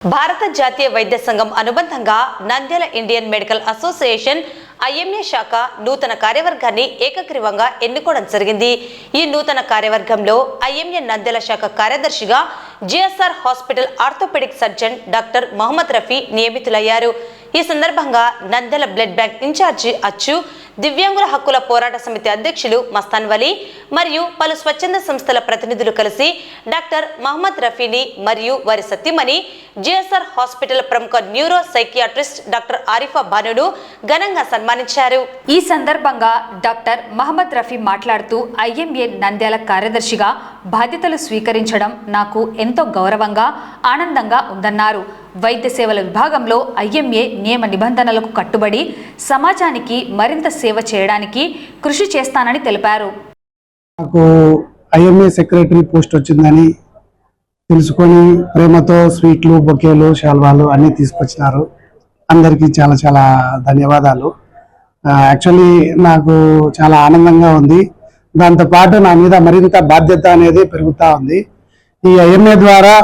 భారత జాతీయ వైద్య సంఘం అనుబంధంగా Nandyal Indian medical association IMA శాఖ నూతన కార్యవర్గాన్ని ఏకగ్రీవంగా ఎన్నుకోవడం జరిగింది. ఈ నూతన కార్యవర్గంలో ఐఎంఏ నంద్యాల శాఖ కార్యదర్శిగా GSR hospital orthopaedic surgeon doctor Mohammed Rafi నియమితులయ్యారు. ఈ సందర్భంగా నంద్యాల బ్లడ్ బ్యాంక్ ఇన్ఛార్జి అచ్చు, దివ్యాంగుల హక్కుల పోరాట సమితి అధ్యక్షులు మస్తాన్ వలీ మరియు పలు స్వచ్ఛంద సంస్థల ప్రతినిధులు కలిసి డాక్టర్ మహమ్మద్ రఫీని మరియు వారి సతీమణి జిఎస్ఆర్ హాస్పిటల్ ప్రముఖ న్యూరో సైకియాట్రిస్ట్ డాక్టర్ ఆరిఫా బానును ఘనంగా సన్మానించారు. ఈ సందర్భంగా డాక్టర్ మహమ్మద్ రఫీ మాట్లాడుతూ ఐఎంఏ నంద్యాల కార్యదర్శిగా బాధ్యతలు స్వీకరించడం నాకు ఎంతో గౌరవంగా, ఆనందంగా ఉందన్నారు. వైద్య సేవల విభాగంలో ఐఎంఏ నియమ నిబంధనలకు కట్టుబడి సమాజానికి మరింత సేవ చేయడానికి కృషి చేస్తానని తెలిపారు. నాకు ఐఎంఏ సెక్రటరీ పోస్ట్ వచ్చిందని తెలుసుకొని ప్రేమతో స్వీట్లు, బొకేలు, శాల్వాలు అన్నీ తీసుకొచ్చినారు. అందరికీ చాలా చాలా ధన్యవాదాలు. యాక్చువల్లీ నాకు చాలా ఆనందంగా ఉంది. దాంతోపాటు నా మీద మరింత బాధ్యత అనేది పెరుగుతూ ఉంది. ఈ ఐఎంఏ ద్వారా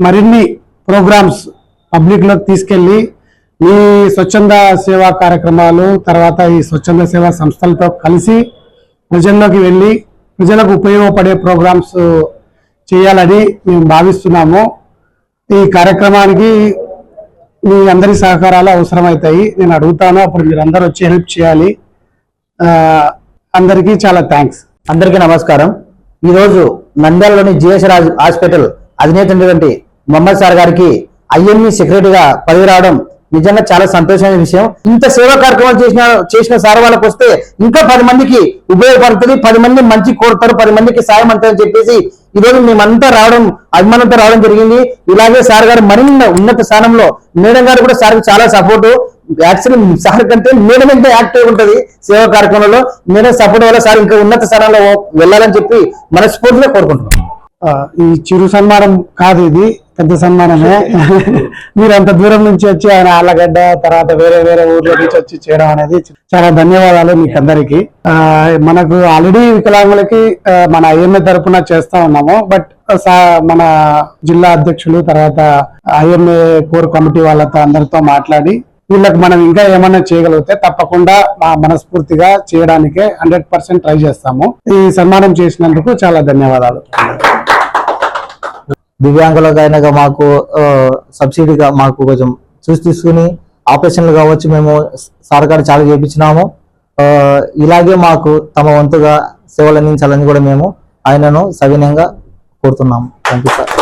మరిన్ని ప్రోగ్రామ్స్ పబ్లిక్లోకి తీసుకెళ్ళి ఈ స్వచ్ఛంద సేవా కార్యక్రమాలు, తర్వాత ఈ స్వచ్ఛంద సేవా సంస్థలతో కలిసి ప్రజల్లోకి వెళ్ళి ప్రజలకు ఉపయోగపడే ప్రోగ్రామ్స్ చేయాలని మేము భావిస్తున్నాము. ఈ కార్యక్రమానికి మీ అందరి సహకారాలు అవసరమవుతాయి. నేను అడుగుతాను, అప్పుడు మీరు అందరూ వచ్చి హెల్ప్ చేయాలి. అందరికీ చాలా థ్యాంక్స్. అందరికీ నమస్కారం. ఈరోజు నంద్యాలలోని జిఎస్ఆర్ హాస్పిటల్ అధినేత మహమ్మద్ సార్ గారికి ఐఎంఈ సెక్రటరీగా పదవి రావడం నిజంగా చాలా సంతోషమైన విషయం. ఇంత సేవా కార్యక్రమాలు చేసిన సార్ వాళ్ళకి వస్తే ఇంకా 10 మందికి ఉపయోగపడుతుంది, 10 మంది మంచి కోరుతారు, 10 మందికి సాయం అంటారని చెప్పేసి ఈరోజు మేమంతా రావడం, అభిమానంతో రావడం జరిగింది. ఇలాగే సార్ గారు మరిన్ని ఉన్నత స్థానంలో, మేడం గారు కూడా సార్కి చాలా సపోర్టు. యాక్చువల్లీ సార్ కంటే మేడం ఎంత యాక్టివ్ ఉంటుంది సేవా కార్యక్రమంలో. మేడం సపోర్ట్ వల్ల సార్ ఇంకా ఉన్నత స్థానంలో వెళ్ళాలని చెప్పి మనస్ఫూర్తిగా కోరుకుంటున్నాం. ఈ చిరు సన్మానం కాదు, ఇది పెద్ద సన్మానమే. మీరు అంత దూరం నుంచి వచ్చి ఆయన ఆళ్ళగడ్డ తర్వాత వేరే వేరే ఊర్ల నుంచి వచ్చి చేయడం అనేది చాలా ధన్యవాదాలు మీకు అందరికి. మనకు ఆల్రెడీ వికలాంగులకి మన ఐఎంఏ తరఫున చేస్తా ఉన్నాము. బట్ మన జిల్లా అధ్యక్షులు తర్వాత ఐఎంఏ కోర్ కమిటీ వాళ్ళతో అందరితో మాట్లాడి వీళ్ళకి మనం ఇంకా ఏమన్నా చేయగలిగితే తప్పకుండా మనస్ఫూర్తిగా చేయడానికే 100% ట్రై చేస్తాము. ఈ సన్మానం చేసినందుకు చాలా ధన్యవాదాలు. దివ్యాంగులకైనా మాకు సబ్సిడీగా మాకు కొంచెం తీసుకుని ఆపరేషన్లు కావచ్చు మేము సర్కారు చాలా చేయించినాము. ఇలాగే మాకు తమ వంతుగా సేవలు అందించాలని కూడా మేము ఆయనను సవినయంగా కోరుతున్నాము. Thank you sir.